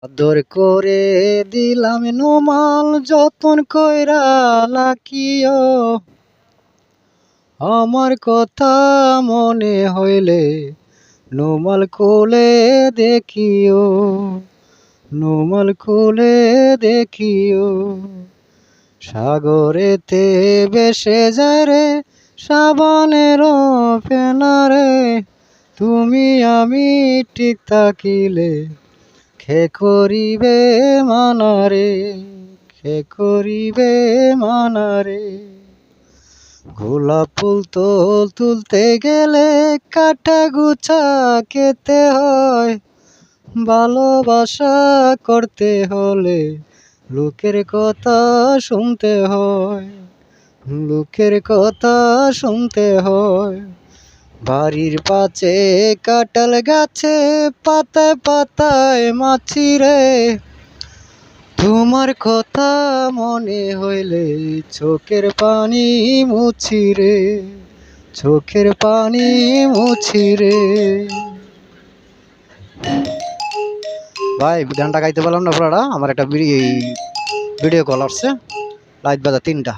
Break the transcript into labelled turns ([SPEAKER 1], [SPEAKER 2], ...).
[SPEAKER 1] আদর করে দিলাম নোমাল যতন কইরা লাকিও, আমার কথা মনে হইলে নোমাল কোলে দেখিও, নোমাল কোলে দেখিও। সাগরেতে ভেসে যায় রে সাবানের ফেনারে, তুমি আমি ঠিক থাকিলে খে করিবে মানারে, খে করিবে মানারে। গোলাপ ফুল তুলতে গেলে কাটা গুছা খেতে হয়, ভালোবাসা করতে হলে লোকের কথা শুনতে হয়, লোকের কথা শুনতে হয়। বাড়ির পাশে কাঁঠাল গাছে পাতায় পাতায় মাছি রে, তোমার কথা মনে হইলে চোখের পানি মুছি রে, চোখের পানি মুছি রে। ভাই গানটা গাইতে পারলাম না পুরাটা, আমার একটা ভিডিও কল আসছে, রাত বাজে 3টা।